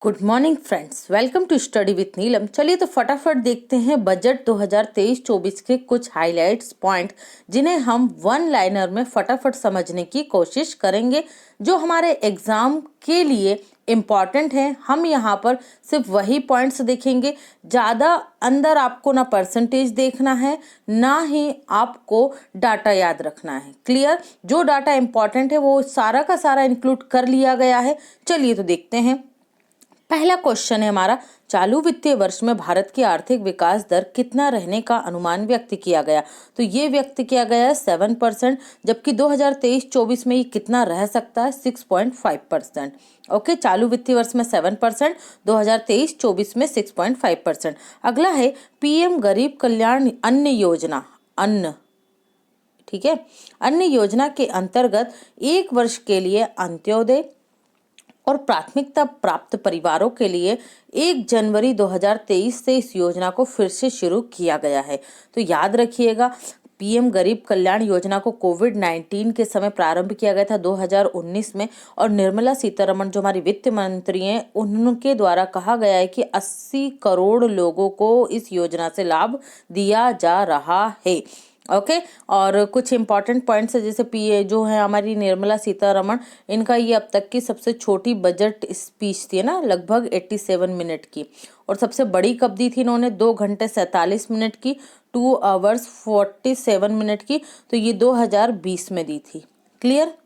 Good morning friends, welcome to study with Neelam. चलिए तो फटाफट देखते हैं बजट 2023-24 के कुछ हाइलाइट्स पॉइंट, जिन्हें हम वन लाइनर में फटाफट समझने की कोशिश करेंगे, जो हमारे एग्जाम के लिए इम्पॉर्टेंट है। हम यहाँ पर सिर्फ वही पॉइंट्स देखेंगे, ज़्यादा अंदर आपको ना परसेंटेज देखना है, ना ही आपको डाटा याद रखना है। क्लियर? जो डाटा इम्पॉर्टेंट है वो सारा का सारा इंक्लूड कर लिया गया है। चलिए तो देखते हैं। पहला क्वेश्चन है हमारा, चालू वित्तीय वर्ष में भारत की आर्थिक विकास दर कितना रहने का अनुमान व्यक्त किया गया। तो ये व्यक्त किया गया है 7%, जबकि 2023-24 में ये कितना रह सकता है 6.5%। ओके, चालू वित्तीय वर्ष में 7%, 2023-24 में 6.5%। अगला है पीएम गरीब कल्याण अन्न योजना। अन्न, ठीक है, अन्न योजना के अंतर्गत एक वर्ष के लिए अंत्योदय और प्राथमिकता प्राप्त परिवारों के लिए 1 जनवरी 2023 से इस योजना को फिर से शुरू किया गया है। तो याद रखिएगा, पीएम गरीब कल्याण योजना को कोविड-19 के समय प्रारंभ किया गया था 2019 में, और निर्मला सीतारमण जो हमारी वित्त मंत्री हैं, उनके द्वारा कहा गया है कि 80 करोड़ लोगों को इस योजना से लाभ दिया जा रहा है। ओके, और कुछ इंपॉर्टेंट पॉइंट्स है, जैसे पीए जो है हमारी निर्मला सीतारमण, इनका ये अब तक की सबसे छोटी बजट स्पीच थी ना, लगभग 87 मिनट की, और सबसे बड़ी कब दी थी इन्होंने 2 घंटे 47 मिनट की, 2 आवर्स 47 मिनट की। तो ये 2020 में दी थी। क्लियर?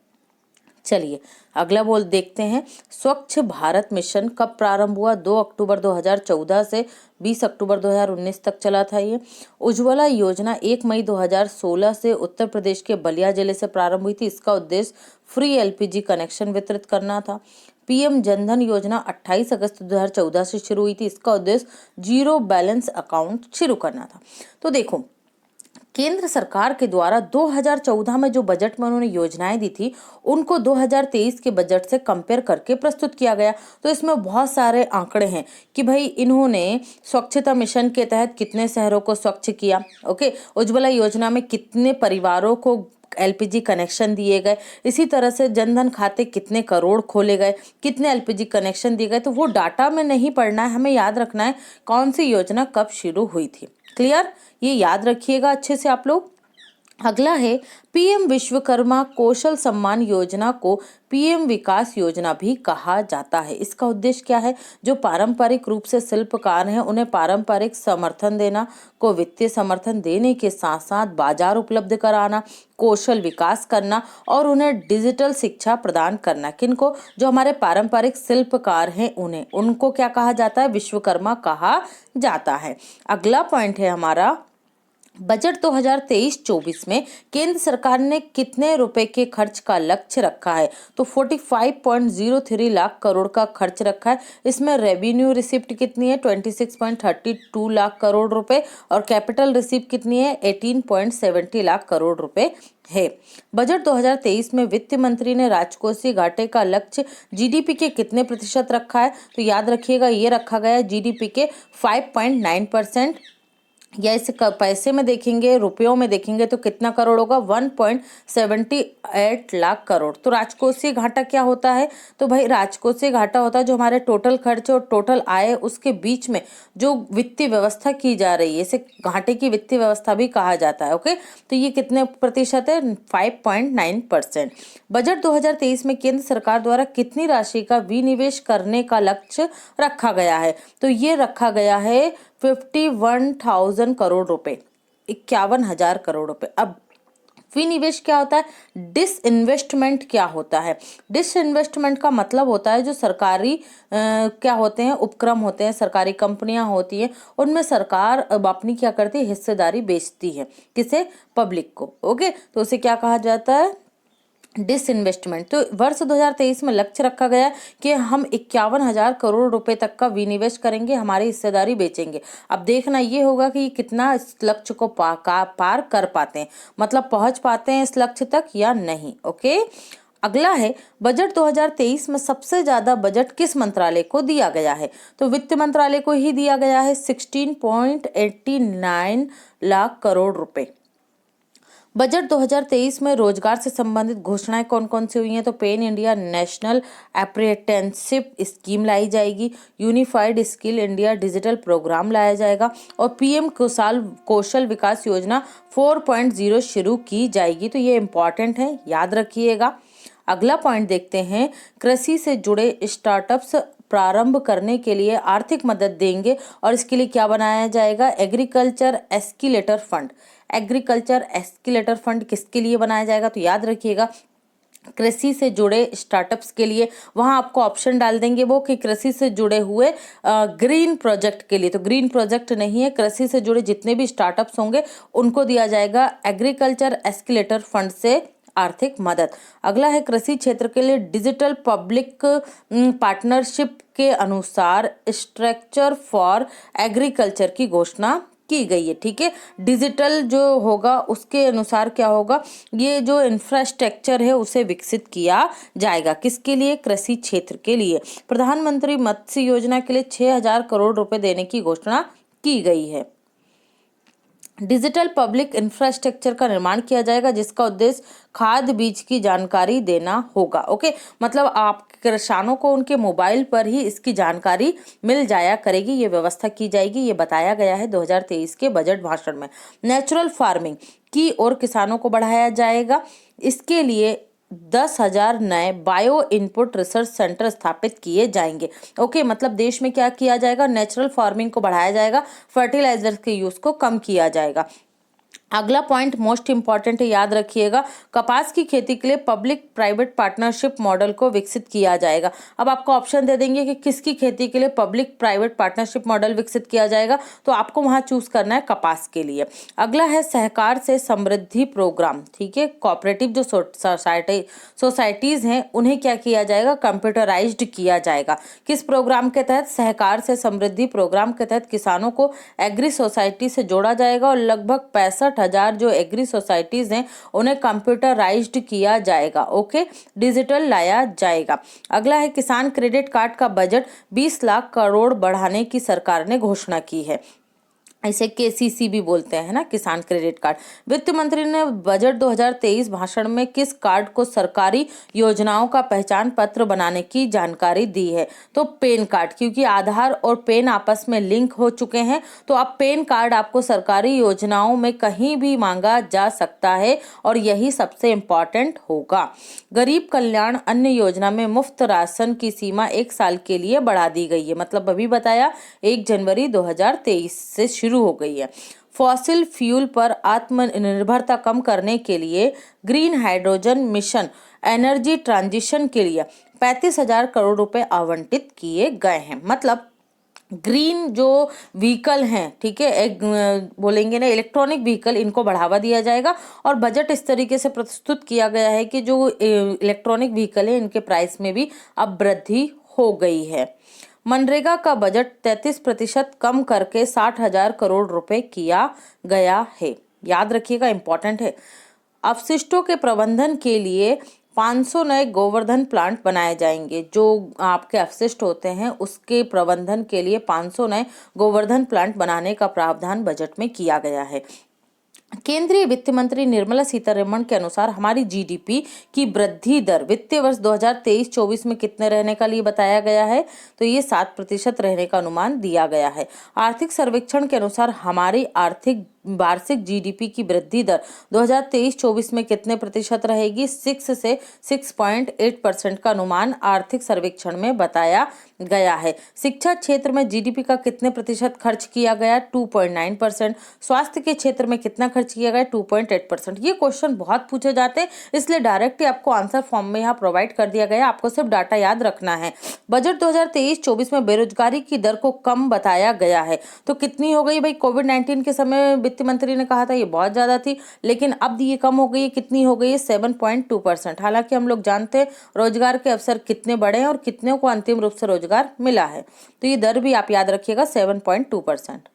चलिए अगला बोल देखते हैं। स्वच्छ भारत मिशन कब प्रारंभ हुआ? 2 अक्टूबर 2014 से 20 अक्टूबर 2019 तक चला था ये। उज्ज्वला योजना 1 मई 2016 से उत्तर प्रदेश के बलिया जिले से प्रारंभ हुई थी। इसका उद्देश्य फ्री एलपीजी कनेक्शन वितरित करना था। पीएम जनधन योजना 28 अगस्त 2014 से शुरू हुई थी। इसका उद्देश्य जीरो बैलेंस अकाउंट शुरू करना था। तो देखो, केंद्र सरकार के द्वारा 2014 में जो बजट में उन्होंने योजनाएं दी थी, उनको 2023 के बजट से कंपेयर करके प्रस्तुत किया गया। तो इसमें बहुत सारे आंकड़े हैं कि भाई इन्होंने स्वच्छता मिशन के तहत कितने शहरों को स्वच्छ किया। ओके, उज्ज्वला योजना में कितने परिवारों को एलपीजी कनेक्शन दिए गए, इसी तरह से जनधन खाते कितने करोड़ खोले गए, कितने एलपीजी कनेक्शन दिए गए। तो वो डाटा में नहीं पढ़ना है, हमें याद रखना है कौन सी योजना कब शुरू हुई थी। क्लियर? ये याद रखिएगा अच्छे से आप लोग। अगला है पीएम विश्वकर्मा कौशल सम्मान योजना को पीएम विकास योजना भी कहा जाता है। इसका उद्देश्य क्या है? जो पारंपरिक रूप से शिल्पकार हैं, उन्हें पारंपरिक समर्थन देना, को वित्तीय समर्थन देने के साथ साथ बाजार उपलब्ध कराना, कौशल विकास करना और उन्हें डिजिटल शिक्षा प्रदान करना। किनको? जो हमारे पारंपरिक शिल्पकार हैं उन्हें, उनको क्या कहा जाता है? विश्वकर्मा कहा जाता है। अगला पॉइंट है हमारा, बजट 2023-24 में केंद्र सरकार ने कितने रुपए के खर्च का लक्ष्य रखा है? तो 45.03 लाख करोड़ का खर्च रखा है। इसमें रेवेन्यू रिसिप्ट कितनी है? 26.32 लाख करोड़ रुपए, और कैपिटल रिसिप्ट कितनी है? 18.70 लाख करोड़ रुपए है। बजट 2023 में वित्त मंत्री ने राजकोषीय घाटे का लक्ष्य जीडीपी के कितने प्रतिशत रखा है? तो याद रखिएगा, ये रखा गया है जीडीपी के 5.9%, या इसे पैसे में देखेंगे, रुपयों में देखेंगे तो कितना करोड़ होगा? 1.78 लाख करोड़। तो राजकोषीय घाटा क्या होता है? तो भाई राजकोषीय घाटा होता है जो हमारे टोटल खर्च और टोटल आय उसके बीच में जो वित्तीय व्यवस्था की जा रही है, इसे घाटे की वित्तीय व्यवस्था भी कहा जाता है। ओके, तो ये कितने प्रतिशत है? 5.9%। बजट 2023 में केंद्र सरकार द्वारा कितनी राशि का विनिवेश करने का लक्ष्य रखा गया है? तो ये रखा गया है 51,000 करोड़ रुपए, 51,000 करोड़ रुपए। अब विनिवेश क्या होता है? डिसइन्वेस्टमेंट क्या होता है? डिसइन्वेस्टमेंट का मतलब होता है जो सरकारी क्या होते हैं, उपक्रम होते हैं, सरकारी कंपनियां होती हैं, उनमें सरकार अब अपनी क्या करती है? हिस्सेदारी बेचती है। किसे? पब्लिक को। ओके, तो उसे क्या कहा जाता है? डिसइन्वेस्टमेंट। तो वर्ष 2023 में लक्ष्य रखा गया कि हम 51,000 करोड़ रुपए तक का विनिवेश करेंगे, हमारी हिस्सेदारी बेचेंगे। अब देखना ये होगा कि कितना इस लक्ष्य को पार कर पाते हैं, मतलब पहुंच पाते हैं इस लक्ष्य तक या नहीं। ओके, अगला है बजट 2023 में सबसे ज्यादा बजट किस मंत्रालय को दिया गया है? तो वित्त मंत्रालय को ही दिया गया है 16.89 लाख करोड़ रुपए। बजट 2023 में रोजगार से संबंधित घोषणाएं कौन कौन सी हुई हैं? तो pan India national apprenticeship scheme लाई जाएगी, unified skill India digital programme लाया जाएगा और पीएम कौशल विकास योजना 4.0 शुरू की जाएगी। तो ये इंपॉर्टेंट है, याद रखिएगा। अगला पॉइंट देखते हैं, कृषि से जुड़े स्टार्टअप्स प्रारंभ करने के लिए आर्थिक मदद देंगे और इसके लिए क्या बनाया जाएगा? Agriculture accelerator fund. Agriculture accelerator fund किसके लिए बनाया जाएगा? तो याद रखिएगा, कृषि से जुड़े स्टार्टअप्स के लिए। वहां आपको ऑप्शन डाल देंगे वो कि कृषि से जुड़े हुए ग्रीन प्रोजेक्ट के लिए। तो ग्रीन प्रोजेक्ट नहीं है, कृषि से जुड़े जितने भी स्टार्टअप्स होंगे उनको दिया जाएगा एग्रीकल्चर एस्किलेटर फंड से आर्थिक मदद। अगला है, कृषि क्षेत्र के लिए डिजिटल पब्लिक पार्टनरशिप के अनुसार स्ट्रक्चर फॉर एग्रीकल्चर की घोषणा की गई है। ठीक है, डिजिटल जो होगा उसके अनुसार क्या होगा, ये जो इंफ्रास्ट्रक्चर है उसे विकसित किया जाएगा। किसके लिए? कृषि क्षेत्र के लिए। प्रधानमंत्री मत्स्य योजना के लिए 6,000 करोड़ रुपए देने की घोषणा की गई है। डिजिटल पब्लिक इंफ्रास्ट्रक्चर का निर्माण किया जाएगा जिसका उद्देश्य खाद बीज की जानकारी देना होगा। ओके, मतलब आप किसानों को उनके मोबाइल पर ही इसकी जानकारी मिल जाया करेगी, ये व्यवस्था की जाएगी। ये बताया गया है 2023 के बजट भाषण में। नेचुरल फार्मिंग की ओर किसानों को बढ़ाया जाएगा, इसके लिए 10,000 नए बायो इनपुट रिसर्च सेंटर स्थापित किए जाएंगे। ओके, मतलब देश में क्या किया जाएगा? नेचुरल फार्मिंग को बढ़ाया जाएगा, फर्टिलाइजर के यूज को कम किया जाएगा। अगला पॉइंट मोस्ट इंपॉर्टेंट है, याद रखिएगा, कपास की खेती के लिए पब्लिक प्राइवेट पार्टनरशिप मॉडल को विकसित किया जाएगा। अब आपको ऑप्शन दे देंगे कि किसकी खेती के लिए पब्लिक प्राइवेट पार्टनरशिप मॉडल विकसित किया जाएगा, तो आपको वहां चूज करना है कपास के लिए। अगला है सहकार से समृद्धि प्रोग्राम। ठीक है, कोऑपरेटिव जो सोसाइटीज हैं उन्हें क्या किया जाएगा? कंप्यूटराइज्ड किया जाएगा। किस प्रोग्राम के तहत? सहकार से समृद्धि प्रोग्राम के तहत किसानों को एग्री सोसाइटी से जोड़ा जाएगा और लगभग 65,000 जो एग्री सोसाइटीज हैं उन्हें कंप्यूटराइज्ड किया जाएगा। ओके, डिजिटल लाया जाएगा। अगला है, किसान क्रेडिट कार्ड का बजट 20 लाख करोड़ बढ़ाने की सरकार ने घोषणा की है। इसे केसीसी भी बोलते हैं ना, किसान क्रेडिट कार्ड। वित्त मंत्री ने बजट 2023 भाषण में किस कार्ड को सरकारी योजनाओं का पहचान पत्र बनाने की जानकारी दी है? तो पेन कार्ड, क्योंकि आधार और पेन आपस में लिंक हो चुके हैं, तो अब पेन कार्ड आपको सरकारी योजनाओं में कहीं भी मांगा जा सकता है और यही सबसे इम्पोर्टेंट होगा। गरीब कल्याण अन्न योजना में मुफ्त राशन की सीमा 1 साल के लिए बढ़ा दी गई है, मतलब अभी बताया 1 जनवरी 2023 से शुरू हो गई है। फॉसिल फ्यूल पर आत्मनिर्भरता कम करने के लिए green hydrogen mission energy transition के लिए 35,000 करोड़ रुपए आवंटित किए गए हैं। मतलब ग्रीन जो व्हीकल हैं, ठीक है, एक बोलेंगे ना इलेक्ट्रॉनिक व्हीकल, इनको बढ़ावा दिया जाएगा और बजट इस तरीके से प्रस्तुत किया गया है कि जो इलेक्ट्रॉनिक व्हीकल है इनके प्राइस में भी अब वृद्धि हो गई है। मनरेगा का बजट 33% कम करके 60,000 करोड़ रुपए किया गया है। याद रखिएगा, इंपॉर्टेंट है। अपशिष्टों के प्रबंधन के लिए 500 नए गोवर्धन प्लांट बनाए जाएंगे। जो आपके अपशिष्ट होते हैं उसके प्रबंधन के लिए 500 नए गोवर्धन प्लांट बनाने का प्रावधान बजट में किया गया है। केंद्रीय वित्त मंत्री निर्मला सीतारमण के अनुसार हमारी जीडीपी की वृद्धि दर वित्तीय वर्ष 2023-24 में कितने रहने का लिए बताया गया है? तो ये 7% रहने का अनुमान दिया गया है। आर्थिक सर्वेक्षण के अनुसार हमारी वार्षिक जीडीपी की वृद्धि दर 2023-24 में कितने प्रतिशत रहेगी? 6 से 6.8% का अनुमान आर्थिक सर्वेक्षण में बताया गया है। शिक्षा क्षेत्र में जीडीपी का कितने प्रतिशत खर्च किया गया? 2.9%। स्वास्थ्य के क्षेत्र में कितना खर्च किया गया? 2.8%। ये क्वेश्चन बहुत पूछे जाते हैं, इसलिए डायरेक्टली आपको आंसर फॉर्म में यहाँ प्रोवाइड कर दिया गया, आपको सिर्फ डाटा याद रखना है। बजट 2023-24 में बेरोजगारी की दर को कम बताया गया है, तो कितनी हो गई भाई? कोविड-19 के समय वित्त मंत्री ने कहा था ये बहुत ज्यादा थी, लेकिन अब ये कम हो गई है। कितनी हो गई है? 7.2%। हालांकि हम लोग जानते हैं रोजगार के अवसर कितने बढ़े हैं और कितने को अंतिम रूप से रोजगार मिला है, तो ये दर भी आप याद रखिएगा 7.2%।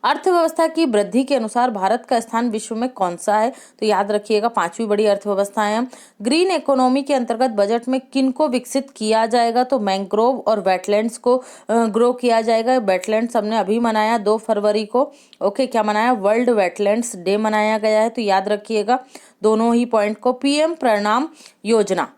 अर्थव्यवस्था की वृद्धि के अनुसार भारत का स्थान विश्व में कौन सा है? तो याद रखिएगा 5वीं बड़ी अर्थव्यवस्था है। ग्रीन इकोनॉमी के अंतर्गत बजट में किन को विकसित किया जाएगा? तो मैंग्रोव और वेटलैंड्स को ग्रो किया जाएगा। वेटलैंड्स हमने अभी मनाया 2 फरवरी को। ओके, क्या मनाया? वर्ल्ड वेटलैंड्स डे मनाया गया है, तो याद रखिएगा दोनों ही पॉइंट को। पीएम प्रणाम योजना,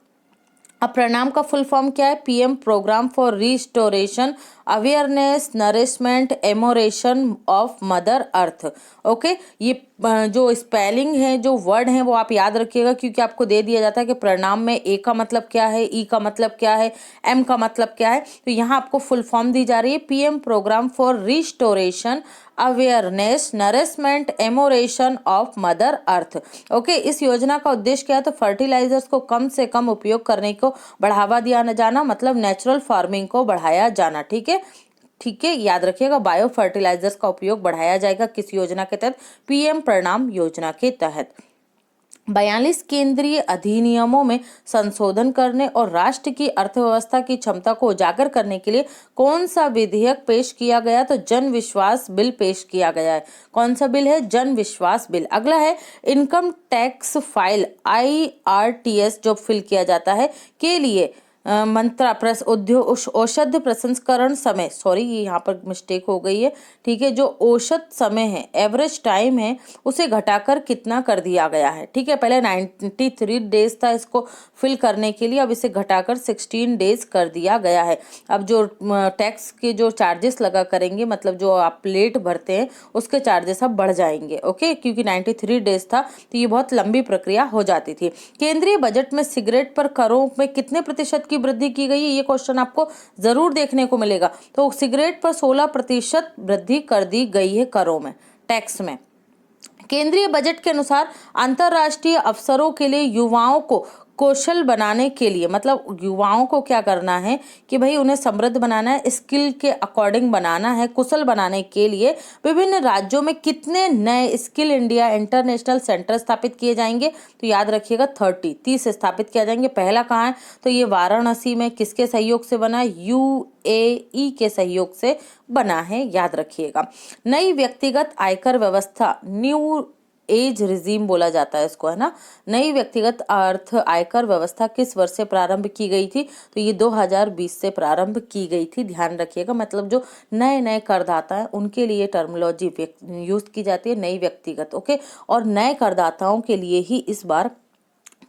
अब प्रणाम का फुल फॉर्म क्या है? PM programme for restoration awareness nourishment amelioration of mother earth. Okay, ये जो स्पेलिंग है, जो वर्ड है, वो आप याद रखिएगा, क्योंकि आपको दे दिया जाता है कि प्रणाम में ए का मतलब क्या है, ई का मतलब क्या है, एम का मतलब क्या है। तो यहाँ आपको फुल फॉर्म दी जा रही है PM programme for restoration awareness nourishment amelioration of mother earth. Okay, इस योजना का उद्देश्य क्या है? तो फर्टिलाइजर्स को कम से कम उपयोग करने को बढ़ावा दिया न जाना, मतलब नेचुरल फार्मिंग को बढ़ाया जाना। ठीक है, ठीक है, याद रखिएगा बायो फर्टिलाइजर्स का उपयोग बढ़ाया जाएगा। किस योजना के तहत? पीएम प्रणाम योजना के तहत। 42 केंद्रीय अधिनियमों में संशोधन करने और राष्ट्र की अर्थव्यवस्था की क्षमता को उजागर करने के लिए कौन सा विधेयक पेश किया गया? तो जन विश्वास बिल पेश किया गया है। कौन सा बिल है? जन विश्वास बिल। अगला है इनकम टैक्स फाइल IRTS जो फिल किया जाता है के लिए औषध प्रसंस्करण समय, सॉरी ये यहाँ पर मिस्टेक हो गई है। ठीक है, जो औसत समय है, एवरेज टाइम है, उसे घटाकर कितना कर दिया गया है? ठीक है, पहले 93 डेज था इसको फिल करने के लिए, अब इसे घटाकर 16 डेज कर दिया गया है। अब जो टैक्स के जो चार्जेस लगा करेंगे, मतलब जो आप लेट भरते हैं उसके चार्जेस अब बढ़ जाएंगे। ओके, क्योंकि 93 डेज था तो ये बहुत लंबी प्रक्रिया हो जाती थी। केंद्रीय बजट में सिगरेट पर करों में कितने प्रतिशत की वृद्धि की गई है? ये क्वेश्चन आपको जरूर देखने को मिलेगा। तो सिगरेट पर 16% वृद्धि कर दी गई है करों में, टैक्स में। केंद्रीय बजट के अनुसार अंतर्राष्ट्रीय अवसरों के लिए युवाओं को कौशल बनाने के लिए, मतलब युवाओं को क्या करना है कि भाई उन्हें समृद्ध बनाना है, स्किल के अकॉर्डिंग बनाना है, कुशल बनाने के लिए विभिन्न राज्यों में कितने नए स्किल इंडिया इंटरनेशनल सेंटर स्थापित किए जाएंगे? तो याद रखिएगा 30 स्थापित किया जाएंगे। पहला कहाँ है? तो ये वाराणसी में। किसके सहयोग से बना? UAE के सहयोग से बना है, याद रखिएगा। नई व्यक्तिगत आयकर व्यवस्था, न्यू एज रिजीम बोला जाता है इसको, है ना। नई व्यक्तिगत अर्थ आयकर व्यवस्था किस वर्ष से प्रारंभ की गई थी? तो ये 2020 से प्रारंभ की गई थी, ध्यान रखिएगा। मतलब जो नए नए करदाता हैं उनके लिए टर्मिनोलॉजी यूज की जाती है नई व्यक्तिगत। ओके, और नए करदाताओं के लिए ही इस बार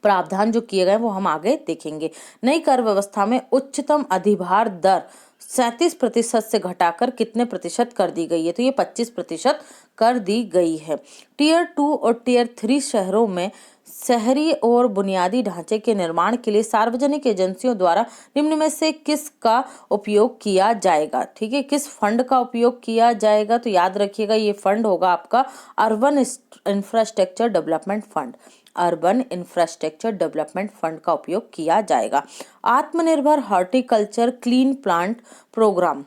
प्रावधान जो किए गए वो हम आगे देखेंगे। नई कर व्यवस्था में उच्चतम अधिभार दर 37% से घटाकर कितने प्रतिशत कर दी गई है? तो ये 25% कर दी गई है। टियर 2 और टियर 3 शहरों में शहरी और बुनियादी ढांचे के निर्माण के लिए सार्वजनिक एजेंसियों द्वारा निम्न में से किसका उपयोग किया जाएगा? ठीक है, किस फंड का उपयोग किया जाएगा? तो याद रखिएगा ये फंड होगा आपका urban infrastructure development fund. Urban infrastructure development fund का उपयोग किया जाएगा। आत्मनिर्भर हॉर्टिकल्चर क्लीन प्लांट प्रोग्राम,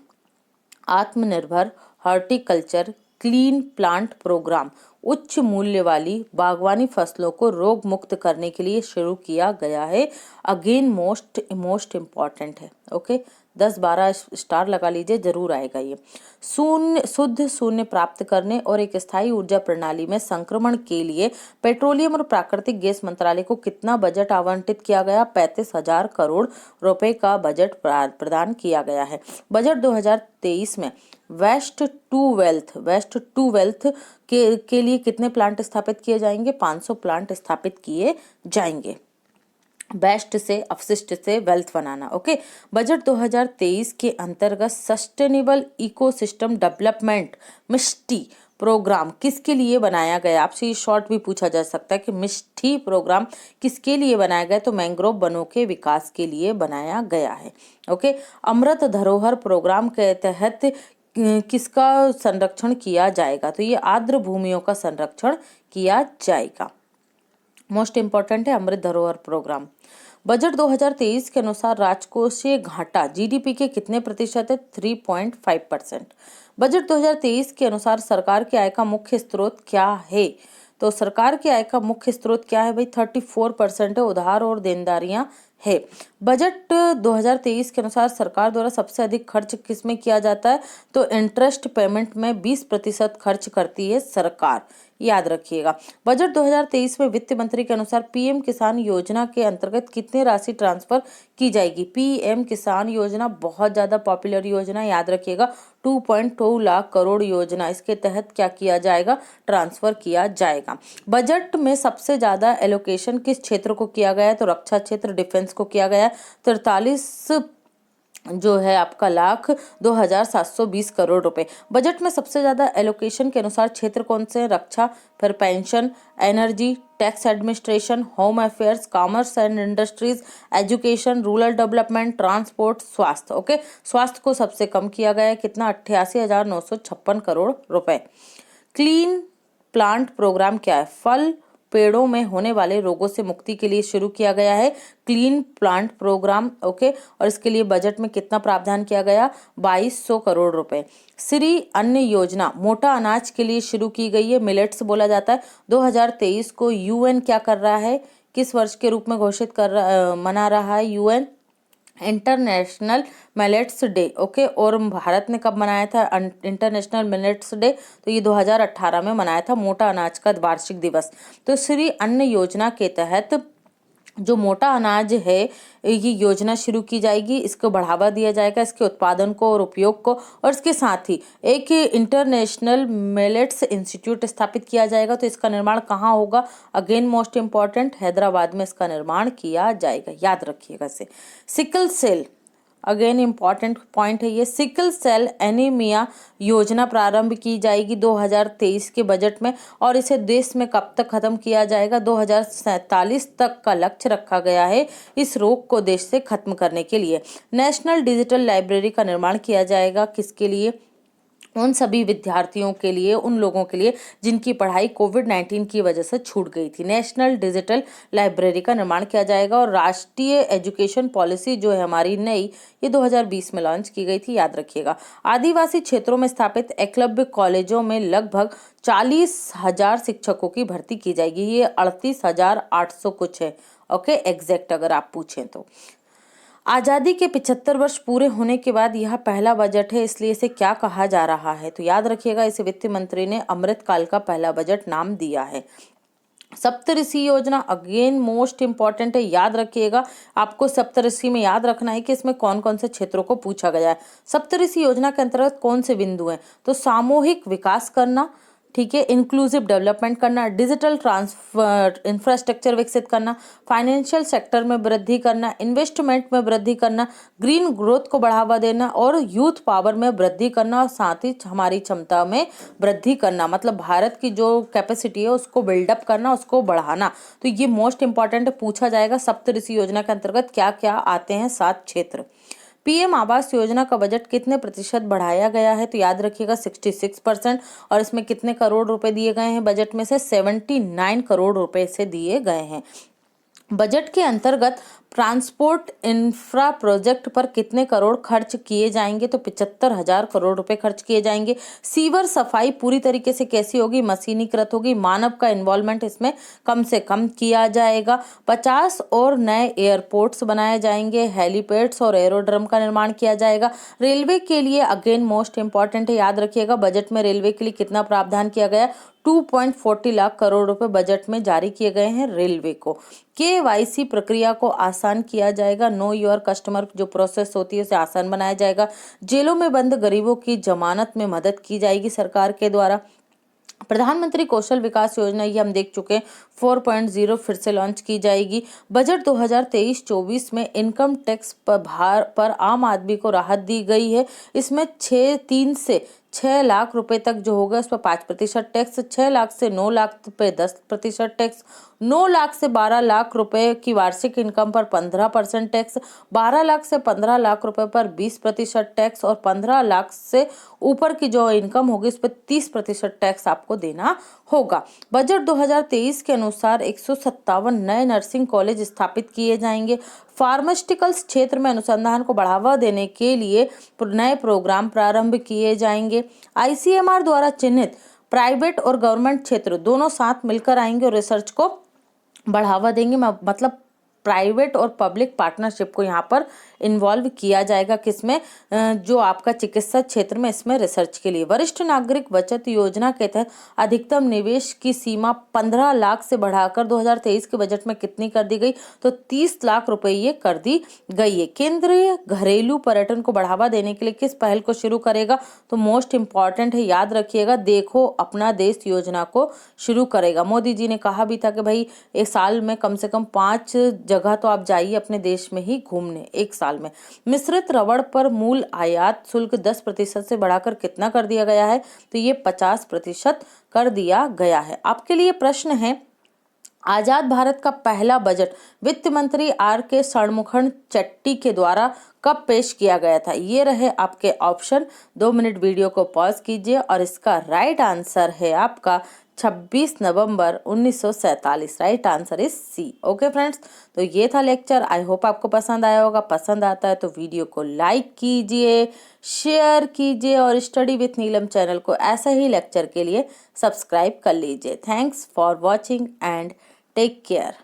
आत्मनिर्भर हॉर्टिकल्चर क्लीन प्लांट प्रोग्राम उच्च मूल्य वाली बागवानी फसलों को रोग मुक्त करने के लिए शुरू किया गया है। अगेन मोस्ट इम्पॉर्टेंट है। ओके, 10-12 स्टार लगा लीजिए, जरूर आएगा ये। शुद्ध शून्य प्राप्त करने और एक स्थायी ऊर्जा प्रणाली में संक्रमण के लिए पेट्रोलियम और प्राकृतिक गैस मंत्रालय को कितना बजट आवंटित किया गया? 35,000 करोड़ रुपए का बजट प्रदान किया गया है। बजट 2023 में वेस्ट टू वेल्थ के लिए कितने प्लांट स्थापित किए जाएंगे? 500 प्लांट स्थापित किए जाएंगे। बेस्ट से, अपशिष्ट से वेल्थ बनाना। ओके, बजट 2023 के अंतर्गत सस्टेनेबल इकोसिस्टम डेवलपमेंट मिस्टी प्रोग्राम किसके लिए बनाया गया? आपसे ये शॉर्ट भी पूछा जा सकता है कि मिस्टी प्रोग्राम किसके लिए बनाया गया? तो मैंग्रोव वनों के विकास के लिए बनाया गया है। ओके, अमृत धरोहर प्रोग्राम के तहत किसका संरक्षण किया जाएगा? तो ये आर्द्र भूमियों का संरक्षण किया जाएगा। मोस्ट इंपॉर्टेंट है अमृत धरोहर प्रोग्राम। बजट 2023 के अनुसार राजकोषीय घाटा जीडीपी के कितने प्रतिशत है? 3.5%। बजट 2023 के अनुसार सरकार की आय का मुख्य स्रोत क्या है? तो सरकार की आय का मुख्य स्रोत क्या है भाई? 34% है। उधार और देनदारियां है। बजट 2023 के अनुसार सरकार द्वारा सबसे अधिक खर्च किसमें किया जाता है? तो इंटरेस्ट पेमेंट में 20% खर्च करती है सरकार, याद रखिएगा। बजट 2023 में वित्त मंत्री के अनुसार पीएम किसान योजना के अंतर्गत कितनी राशि ट्रांसफर की जाएगी? पीएम किसान योजना बहुत ज्यादा पॉपुलर योजना, याद रखिएगा। 2.2 लाख करोड़ योजना, इसके तहत क्या किया जाएगा? ट्रांसफर किया जाएगा। बजट में सबसे ज्यादा एलोकेशन किस क्षेत्र को किया गया है? तो रक्षा क्षेत्र, डिफेंस को किया गया है। 43 जो है आपका लाख 2,720 करोड़ रुपए। बजट में सबसे ज्यादा एलोकेशन के अनुसार क्षेत्र कौन से हैं? रक्षा, फिर pension, energy, tax administration, home affairs, commerce and industries, education, rural development, transport, स्वास्थ्य। ओके, स्वास्थ्य को सबसे कम किया गया है, कितना? 88,956 करोड़ रुपए। क्लीन प्लांट प्रोग्राम क्या है? फल पेड़ों में होने वाले रोगों से मुक्ति के लिए शुरू किया गया है क्लीन प्लांट प्रोग्राम। ओके, और इसके लिए बजट में कितना प्रावधान किया गया? 2200 करोड़ रुपए। श्री अन्न योजना मोटा अनाज के लिए शुरू की गई है, मिलेट्स बोला जाता है। 2023 को यूएन क्या कर रहा है? किस वर्ष के रूप में घोषित मना रहा है UN? International millets day. Okay, और भारत ने कब मनाया था इंटरनेशनल मिलेट्स डे? तो ये 2018 में मनाया था, मोटा अनाज का वार्षिक दिवस। तो श्री अन्न योजना के तहत जो मोटा अनाज है ये योजना शुरू की जाएगी, इसको बढ़ावा दिया जाएगा, इसके उत्पादन को और उपयोग को, और इसके साथ ही एक इंटरनेशनल मिलेट्स इंस्टीट्यूट स्थापित किया जाएगा। तो इसका निर्माण कहाँ होगा? अगेन मोस्ट इंपॉर्टेंट, हैदराबाद में इसका निर्माण किया जाएगा, याद रखिएगा इसे। Sickle cell, again important point है ये। सिकल सेल एनीमिया योजना प्रारंभ की जाएगी 2023 के बजट में, और इसे देश में कब तक खत्म किया जाएगा? 2047 तक का लक्ष्य रखा गया है इस रोग को देश से खत्म करने के लिए। नेशनल डिजिटल लाइब्रेरी का निर्माण किया जाएगा, किसके लिए? उन सभी विद्यार्थियों के लिए, उन लोगों के लिए जिनकी पढ़ाई कोविड-19 की वजह से छूट गई थी। नेशनल डिजिटल लाइब्रेरी का निर्माण किया जाएगा। और राष्ट्रीय एजुकेशन पॉलिसी जो है हमारी नई, ये 2020 में लॉन्च की गई थी, याद रखिएगा। आदिवासी क्षेत्रों में स्थापित एकलव्य कॉलेजों में लगभग 40,000 शिक्षकों की भर्ती की जाएगी। ये 38,800 कुछ है, ओके, एग्जैक्ट अगर आप पूछें तो। आजादी के 75 वर्ष पूरे होने के बाद यह पहला बजट है, इसलिए इसे क्या कहा जा रहा है? तो याद रखिएगा, इसे वित्त मंत्री ने अमृतकाल का पहला बजट नाम दिया है। सप्तऋषि योजना अगेन मोस्ट इंपॉर्टेंट है, याद रखिएगा। आपको सप्तऋषि में याद रखना है कि इसमें कौन कौन से क्षेत्रों को पूछा गया है। सप्तऋषि योजना के अंतर्गत कौन से बिंदु हैं? तो सामूहिक विकास करना, ठीक है, इंक्लूसिव डेवलपमेंट करना, डिजिटल ट्रांसफर इंफ्रास्ट्रक्चर विकसित करना, फाइनेंशियल सेक्टर में वृद्धि करना, इन्वेस्टमेंट में वृद्धि करना, ग्रीन ग्रोथ को बढ़ावा देना, और यूथ पावर में वृद्धि करना, और साथ ही हमारी क्षमता में वृद्धि करना, मतलब भारत की जो कैपेसिटी है उसको बिल्डअप करना, उसको बढ़ाना। तो ये मोस्ट इंपॉर्टेंट पूछा जाएगा। सप्तऋषि योजना के अंतर्गत क्या क्या आते हैं? 7 क्षेत्र। पीएम आवास योजना का बजट कितने प्रतिशत बढ़ाया गया है? तो याद रखिएगा 66%। और इसमें कितने करोड़ रुपए दिए गए हैं? बजट में से 79 करोड़ रुपए से दिए गए हैं। बजट के अंतर्गत ट्रांसपोर्ट इंफ्रा प्रोजेक्ट पर कितने करोड़ खर्च किए जाएंगे? तो 75,000 करोड़ रुपए खर्च किए जाएंगे। सीवर सफाई पूरी तरीके से कैसी होगी? मशीनीकृत होगी, मानव का इन्वॉल्वमेंट इसमें कम से कम किया जाएगा। 50 और नए एयरपोर्ट्स बनाए जाएंगे, हेलीपैड्स और एरोड्रम का निर्माण किया जाएगा। रेलवे के लिए अगेन मोस्ट इंपॉर्टेंट है, याद रखिएगा। बजट में रेलवे के लिए कितना प्रावधान किया गया? 2.40 लाख करोड़ रुपए बजट में जारी किए गए हैं रेलवे को। केवाईसी प्रक्रिया को आसान किया जाएगा। नो योर कस्टमर जो प्रोसेस होती है उसे आसान बनाया जाएगा। जेलों में बंद गरीबों की जमानत में मदद की जाएगी सरकार के द्वारा। प्रधानमंत्री कौशल विकास योजना ये हम देख चुके हैं, 4.0 फिर से लॉन्च की जाएगी। बजट 2023-24 में इनकम टैक्स पर आम आदमी को राहत दी गई है। इसमें 3 से 6 लाख रुपए तक जो होगा उस पर 5% टैक्स, 6 लाख से 9 लाख पे 10% टैक्स, 9 लाख से 12 लाख रुपए की वार्षिक इनकम पर 15% टैक्स, 12 लाख से 15 लाख रुपए पर 20% टैक्स, और 15 लाख से ऊपर की जो इनकम होगी उस पर 30% टैक्स आपको देना होगा। बजट 2023 के अनुसार 157 नए नर्सिंग कॉलेज स्थापित किए जाएंगे। फार्मास्यूटिकल्स क्षेत्र में अनुसंधान को बढ़ावा देने के लिए नए प्रोग्राम प्रारंभ किए जाएंगे। आईसीएमआर द्वारा चिन्हित प्राइवेट और गवर्नमेंट क्षेत्र दोनों साथ मिलकर आएंगे और रिसर्च को बढ़ावा देंगे, मतलब प्राइवेट और पब्लिक पार्टनरशिप को यहाँ पर इन्वॉल्व किया जाएगा। किसमें? जो आपका चिकित्सा क्षेत्र में, इसमें रिसर्च के लिए। वरिष्ठ नागरिक बचत योजना के तहत अधिकतम निवेश की सीमा 15 लाख से बढ़ाकर 2023 के बजट में कितनी कर दी गई? तो 30 लाख रुपए ये कर दी गई है। केंद्रीय घरेलू पर्यटन को बढ़ावा देने के लिए किस पहल को शुरू करेगा? तो मोस्ट इंपॉर्टेंट है, याद रखिएगा, देखो अपना देश योजना को शुरू करेगा। मोदी जी ने कहा भी था कि भाई एक साल में कम से कम 5 जगह तो आप जाइए अपने देश में ही घूमने, एक साल में। मिश्रित रबड़ पर मूल आयात शुल्क 10% से बढ़ाकर कितना कर दिया गया है? तो ये 50% कर दिया गया है। आपके लिए प्रश्न है, आजाद भारत का पहला बजट वित्त मंत्री R.K. षणमुखम चट्टी के द्वारा कब पेश किया गया था? ये रहे आपके ऑप्शन। 2 मिनट वीडियो को पॉज कीजिए और इसका राइट आंसर है आपका 26 नवंबर 1947। Right answer is C. Okay friends, तो ये था लेक्चर। आई होप आपको पसंद आया होगा। पसंद आता है तो वीडियो को लाइक कीजिए, शेयर कीजिए और स्टडी विथ नीलम चैनल को ऐसे ही लेक्चर के लिए सब्सक्राइब कर लीजिए। Thanks for watching and take care.